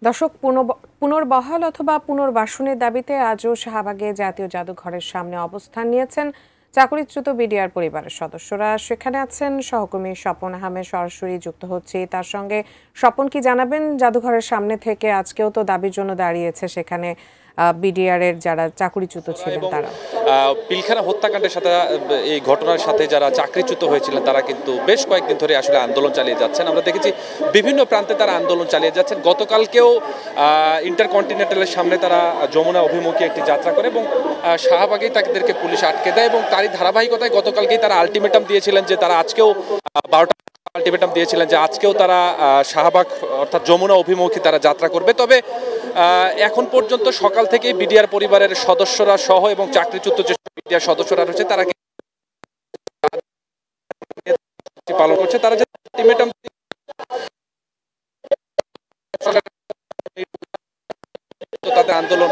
দর্শক, পুনর্বহাল অথবা পুনর্বাসনের দাবিতে আজও শাহবাগে জাতীয় জাদুঘরের সামনে অবস্থান নিয়েছেন চাকরিচ্যুত বিডিআর পরিবারের সদস্যরা। সেখানে আছেন সহকর্মী স্বপন আহমেদ, সরাসরি যুক্ত হচ্ছে তার সঙ্গে। স্বপন, কি জানাবেন জাদুঘরের সামনে থেকে? আজকেও তো দাবির জন্য দাঁড়িয়েছে সেখানে বিডিআর এর যারা চাকরিচ্যুত ছিলেন তারা। পিলখানা হত্যাকাণ্ডের সাথে এই ঘটনার সাথে যারা চাকরিচ্যুত হয়েছিলেন তারা কিন্তু বেশ কয়েকদিন ধরে আসলে আন্দোলন চালিয়ে যাচ্ছেন। আমরা দেখেছি বিভিন্ন প্রান্তে তারা আন্দোলন চালিয়ে যাচ্ছেন। গতকালকেও ইন্টারকন্টিনেন্টালের সামনে তারা যমুনা অভিমুখী একটি যাত্রা করে এবং শাহবাগেই তাদেরকে পুলিশ আটকে দেয় এবং তারই ধারাবাহিকতায় গতকালকেই তারা আলটিমেটাম দিয়েছিলেন যে তারা আজকেও 12টা আলটিমেটাম দিয়েছিলেন যে আজকেও তারা শাহবাগ অর্থাৎ যমুনা অভিমুখী তারা যাত্রা করবে। তবে এখন পর্যন্ত সকাল থেকেই বিডিআর পরিবারের সদস্যরা সহ এবং চাকরিচ্যুত যে বিডিআর সদস্যরা রয়েছে তারা পালন করছে। তারা যে আলটিমেটাম তাদের আন্দোলন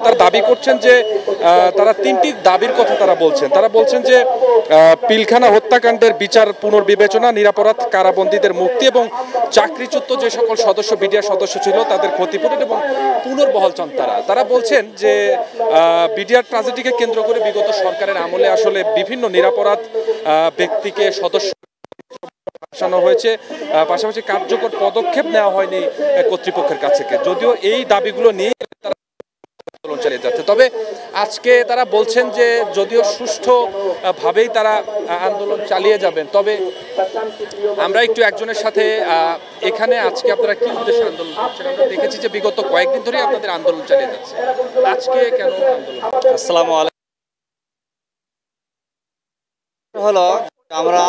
তারা দাবি করছেন যে তারা তিনটি দাবির কথা তারা বলছেন যে পিলখানা হত্যাকাণ্ডের বিচার পুনর্বিবেচনা, নিরাপরাধ কারাবন্দীদের মুক্তি এবং চাকরিচ্যুত যে সকল সদস্য বিডিআর সদস্য ছিল তাদের ক্ষতিপূরণ এবং পুনর্বহাল চান তারা বলছেন যে বিডিআর ট্র্যাজেডিকে কেন্দ্র করে বিগত সরকারের আমলে আসলে বিভিন্ন নিরাপরাধ ব্যক্তিকে সদস্য বসানো হয়েছে, পাশাপাশি কার্যকর পদক্ষেপ নেওয়া হয়নি কর্তৃপক্ষের কাছ থেকে। যদিও এই দাবিগুলো নিয়ে তারা আন্দোলন চালিয়ে যাচ্ছে, তবে আজকে তারা বলছেন যে যদিও সুষ্ঠুভাবেই তারা আন্দোলন চালিয়ে যাবেন। তবে আমরা একটু একজনের সাথে এখানে আজকে আপনারা কি উদ্দেশ্যে আন্দোলন করছেন, আমরা দেখেছি যে বিগত কয়েকদিন ধরেই আপনাদের আন্দোলন চালিয়ে যাচ্ছে, আজকে কেন আন্দোলন? আসসালামু আলাইকুম। হলো আমরা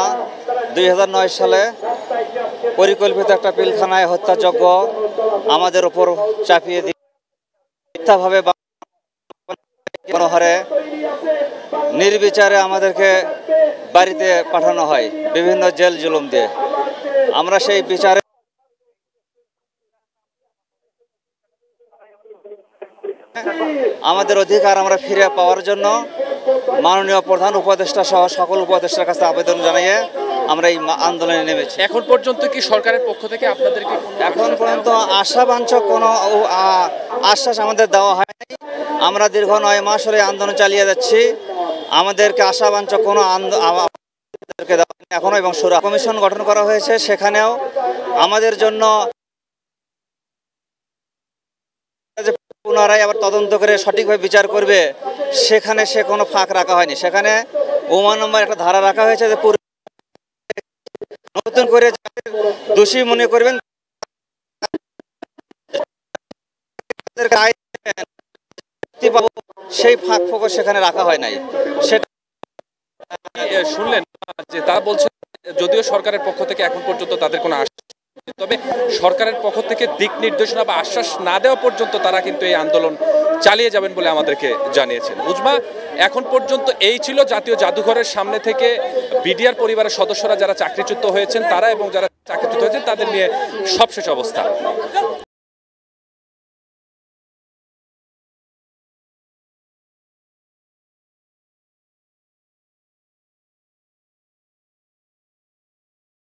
2009 সালে পরিকল্পিত একটা পিলখানায় হত্যাযজ্ঞ আমাদের উপর চাপিয়ে দিয়ে মিথ্যাভাবে মনোহারে নির্বিচারে আমাদেরকে বাড়িতে পাঠানো হয় বিভিন্ন জেল জুলুম দিয়ে। আমরা সেই বিচারে আমাদের অধিকার আমরা ফিরে পাওয়ার জন্য মাননীয় প্রধান উপদেষ্টা সহ সকল উপদেষ্টার কাছে আবেদন জানিয়ে আমরা এই আন্দোলনে নেমেছি। এখন পর্যন্ত কি সরকারের পক্ষ থেকে আপনাদেরকে এখন পর্যন্ত আশাবাঞ্ছক কোনো আশ্বাস আমাদের দেওয়া হয়নি। আমরা দীর্ঘ 9 মাস ধরে আন্দোলন চালিয়ে যাচ্ছি, আমাদেরকে আশাবাঞ্ছক কোনো এখনো এবং সুরা কমিশন গঠন করা হয়েছে, সেখানেও আমাদের জন্য পুনরায় আবার তদন্ত করে সঠিকভাবে বিচার করবে, সেখানে সে কোনো ফাঁক রাখা হয়নি। সেখানে ওমা নম্বর একটা ধারা রাখা হয়েছে যে নতুন করে দোষী মনে করবেন সেই ফাঁক ফোকর সেখানে রাখা হয় নাই। সেটা শুনলেন যে তারা বলছে যদিও সরকারের পক্ষ থেকে এখন পর্যন্ত তাদের কোনো আশ্বাস, তবে সরকারের পক্ষ থেকে দিক নির্দেশনা বা আশ্বাস না দেওয়া পর্যন্ত তারা কিন্তু এই আন্দোলন চালিয়ে যাবেন বলে আমাদেরকে জানিয়েছেন। উজমা, এখন পর্যন্ত এই ছিল জাতীয় জাদুঘরের সামনে থেকে বিডিআর পরিবারের সদস্যরা যারা চাকরিচ্যুত হয়েছেন তারা এবং যারা চাকরিচ্যুত হয়েছেন তাদের নিয়ে সবশেষ অবস্থা।